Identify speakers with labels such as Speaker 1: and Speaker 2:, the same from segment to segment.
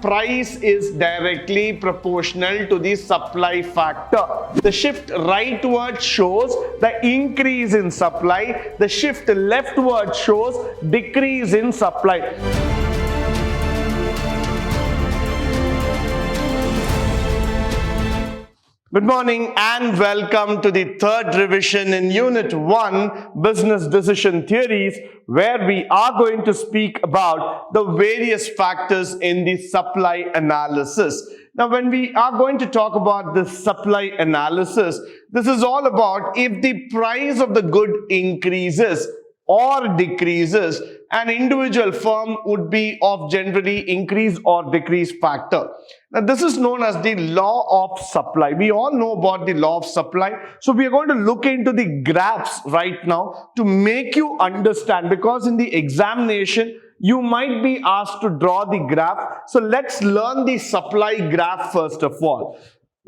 Speaker 1: Price is directly proportional to the supply factor. The shift rightward shows the increase in supply. The shift leftward shows decrease in supply. Good morning and welcome to the third revision in Unit 1, Business Decision Theories, where we are going to speak about the various factors in the supply analysis. Now, when we are going to talk about the supply analysis, this is all about if the price of the good increases or decreases, an individual firm would be of generally increase or decrease factor. Now, this is known as the law of supply. We all know about the law of supply. So, we are going to look into the graphs right now to make you understand, because in the examination, you might be asked to draw the graph. So, let's learn the supply graph first of all.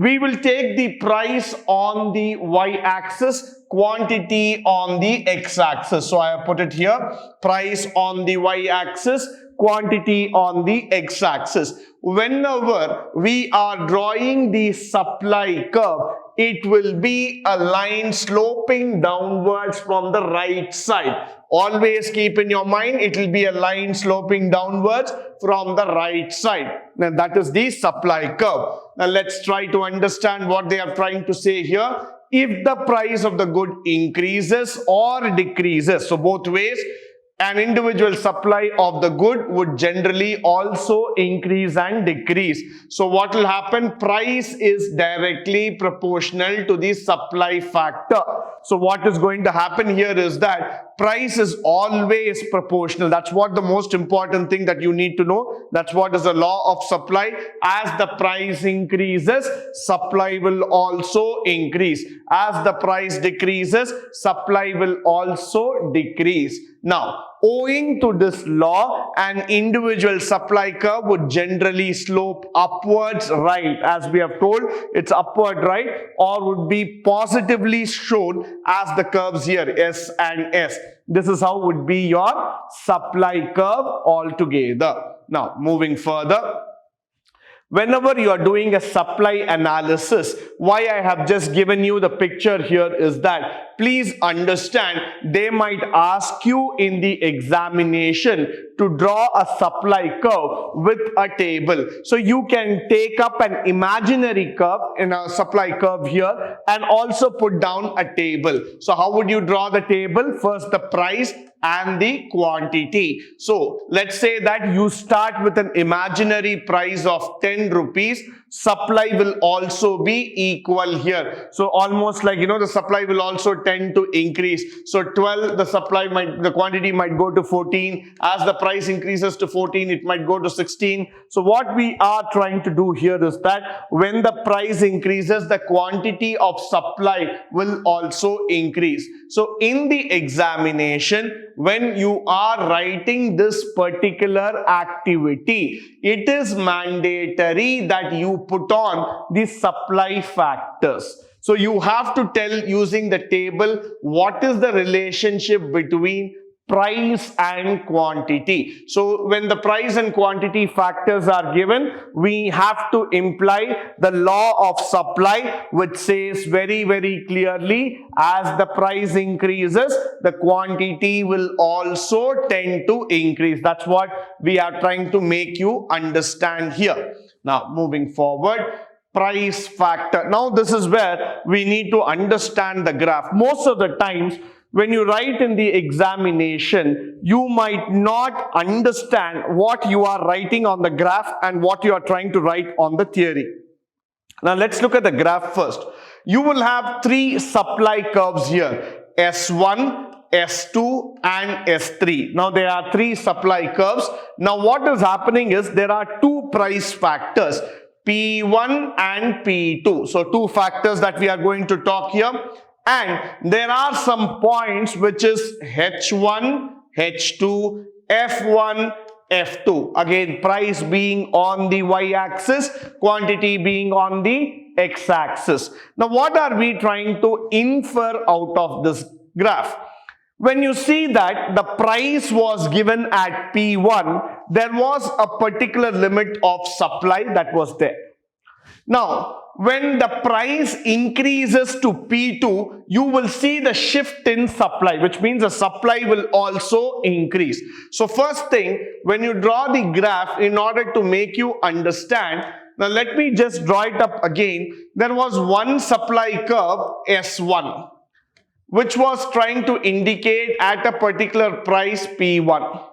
Speaker 1: We will take the price on the y-axis, quantity on the x-axis. So I have put it here, price on the y-axis, quantity on the x-axis. Whenever we are drawing the supply curve, it will be a line sloping downwards from the right side. Always keep in your mind, it will be a line sloping downwards from the right side. Now that is the supply curve. Now let's try to understand what they are trying to say here. If the price of the good increases or decreases, so both ways, an individual supply of the good would generally also increase and decrease. So what will happen? Price is directly proportional to the supply factor. So what is going to happen here is that price is always proportional. That's what the most important thing that you need to know. That's what is the law of supply. As the price increases, supply will also increase. As the price decreases, supply will also decrease. Now, owing to this law, an individual supply curve would generally slope upwards right. As we have told, it's upward right, or would be positively shown as the curves here, S and S. This is how would be your supply curve altogether. Now, moving further. Whenever you are doing a supply analysis, why I have just given you the picture here is that please understand they might ask you in the examination to draw a supply curve with a table. So you can take up an imaginary curve in a supply curve here and also put down a table. So how would you draw the table? First the price and the quantity. So let's say that you start with an imaginary price of 10 rupees. Supply will also be equal here. So almost like, the supply will also tend to increase. So 12, the quantity might go to 14. As the price increases to 14, it might go to 16. So what we are trying to do here is that when the price increases, the quantity of supply will also increase. So in the examination, when you are writing this particular activity, it is mandatory that you put on the supply factors. So you have to tell using the table what is the relationship between price and quantity. So when the price and quantity factors are given, we have to imply the law of supply, which says very, very clearly, as the price increases, the quantity will also tend to increase. That's what we are trying to make you understand here. Now, moving forward, price factor. Now, this is where we need to understand the graph. Most of the times, when you write in the examination, you might not understand what you are writing on the graph and what you are trying to write on the theory. Now, let's look at the graph first. You will have three supply curves here, S1, S2 and S3. Now, there are three supply curves. Now, what is happening is there are two price factors, P1 and P2. So, two factors that we are going to talk here. And there are some points which is H1, H2, F1, F2. Again, price being on the y-axis, quantity being on the x-axis. Now, what are we trying to infer out of this graph? When you see that the price was given at P1, there was a particular limit of supply that was there. Now, when the price increases to P2, you will see the shift in supply, which means the supply will also increase. So first thing, when you draw the graph, in order to make you understand, now let me just draw it up again. There was one supply curve, S1, which was trying to indicate at a particular price P1,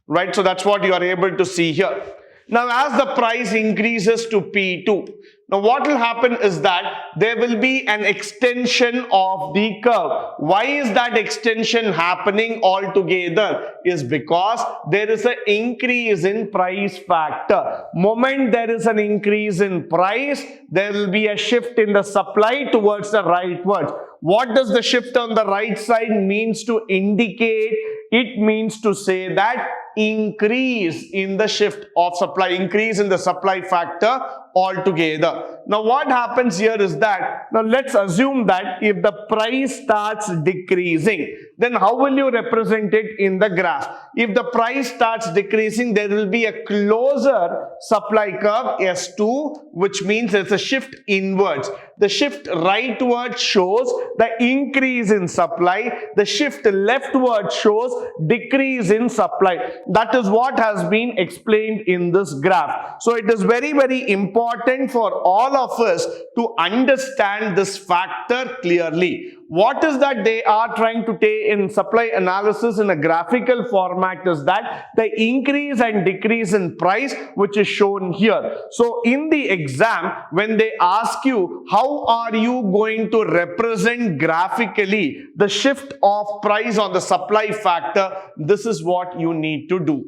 Speaker 1: right? So that's what you are able to see here. Now, as the price increases to P2, now what will happen is that there will be an extension of the curve. Why is that extension happening altogether? Is because there is an increase in price factor. Moment there is an increase in price, there will be a shift in the supply towards the rightwards. What does the shift on the right side means to indicate? It means to say that increase in the shift of supply, increase in the supply factor altogether. Now what happens here is that, now let's assume that if the price starts decreasing, then how will you represent it in the graph? If the price starts decreasing, there will be a closer supply curve S2, which means it's a shift inwards. The shift rightward shows the increase in supply. The shift leftward shows decrease in supply. That is what has been explained in this graph. So it is very, very important for all of us to understand this factor clearly. What is that they are trying to take in supply analysis in a graphical format is that the increase and decrease in price, which is shown here. So in the exam, when they ask you how are you going to represent graphically the shift of price on the supply factor, this is what you need to do.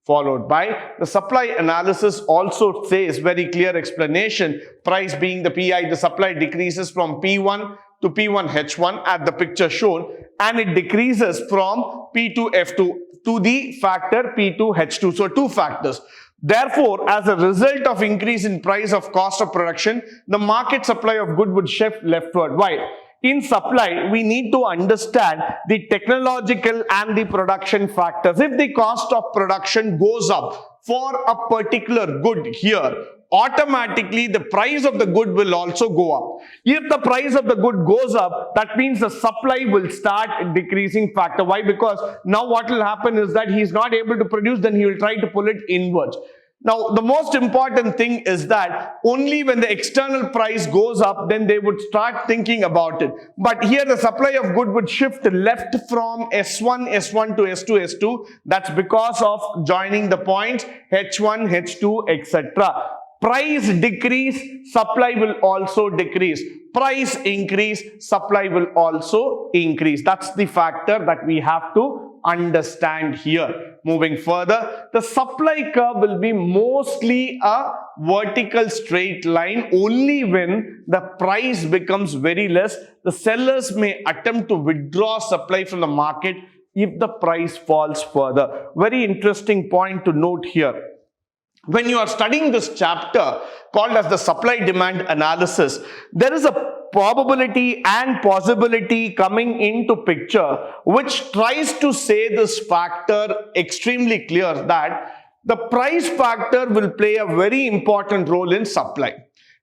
Speaker 1: Followed by the supply analysis also says very clear explanation, price being the PI, the supply decreases from P1 to P1 H1 at the picture shown, and it decreases from P2 F2 to the factor P2 H2. So two factors. Therefore, as a result of increase in price of cost of production, the market supply of good would shift leftward. Why? In supply, we need to understand the technological and the production factors. If the cost of production goes up for a particular good here, automatically the price of the good will also go up. If the price of the good goes up, that means the supply will start decreasing factor. Why? Because now what will happen is that he is not able to produce, then he will try to pull it inwards. Now, the most important thing is that only when the external price goes up, then they would start thinking about it. But here the supply of good would shift left from S1 to S2, S2. That's because of joining the points H1, H2, etc. Price decrease, supply will also decrease. Price increase, supply will also increase. That's the factor that we have to understand here. Moving further, the supply curve will be mostly a vertical straight line. Only when the price becomes very less, the sellers may attempt to withdraw supply from the market if the price falls further. Very interesting point to note here. When you are studying this chapter called as the supply demand analysis, there is a probability and possibility coming into picture which tries to say this factor extremely clear, that the price factor will play a very important role in supply.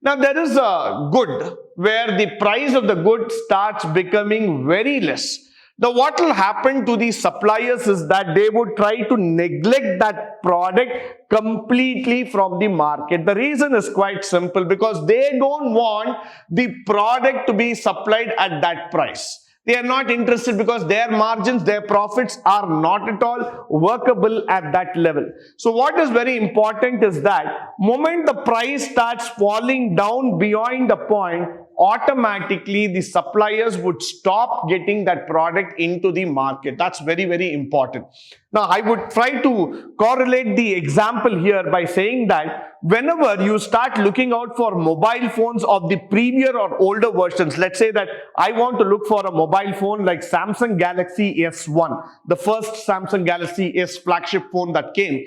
Speaker 1: Now there is a good where the price of the good starts becoming very less. Now what will happen to the suppliers is that they would try to neglect that product completely from the market. The reason is quite simple, because they don't want the product to be supplied at that price. They are not interested because their margins, their profits are not at all workable at that level. So what is very important is that moment the price starts falling down beyond the point, automatically the suppliers would stop getting that product into the market. That's very, very important. Now, I would try to correlate the example here by saying that whenever you start looking out for mobile phones of the previous or older versions, let's say that I want to look for a mobile phone like Samsung Galaxy S1, the first Samsung Galaxy S flagship phone that came.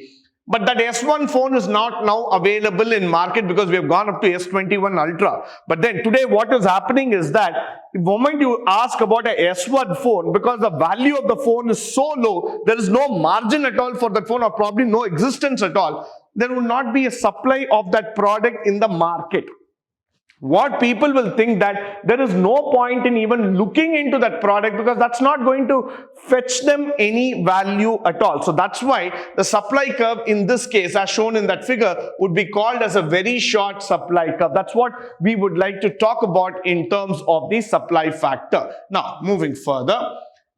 Speaker 1: But that S1 phone is not now available in market because we have gone up to S21 Ultra. But then today what is happening is that the moment you ask about a S1 phone, because the value of the phone is so low, there is no margin at all for that phone, or probably no existence at all. There will not be a supply of that product in the market. What people will think that there is no point in even looking into that product because that's not going to fetch them any value at all. So that's why the supply curve in this case, as shown in that figure, would be called as a very short supply curve. That's what we would like to talk about in terms of the supply factor. Now, moving further,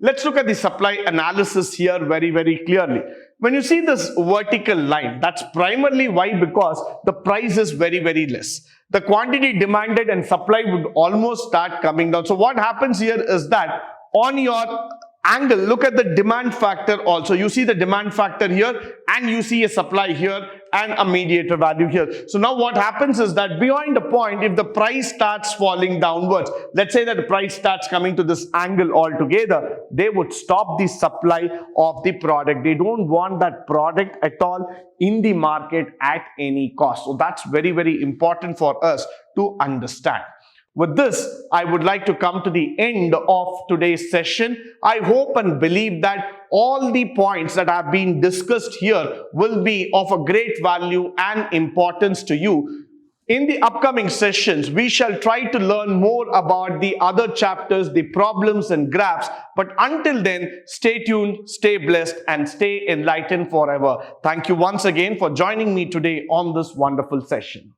Speaker 1: let's look at the supply analysis here very, very clearly. When you see this vertical line, that's primarily why, because the price is very, very less. The quantity demanded and supply would almost start coming down. So what happens here is that on your angle, look at the demand factor also. You see the demand factor here and you see a supply here and a mediator value here. So now what happens is that beyond a point, if the price starts falling downwards, let's say that the price starts coming to this angle altogether, they would stop the supply of the product. They don't want that product at all in the market at any cost. So that's very, very important for us to understand. With this, I would like to come to the end of today's session. I hope and believe that all the points that have been discussed here will be of a great value and importance to you. In the upcoming sessions, we shall try to learn more about the other chapters, the problems and graphs. But until then, stay tuned, stay blessed, and stay enlightened forever. Thank you once again for joining me today on this wonderful session.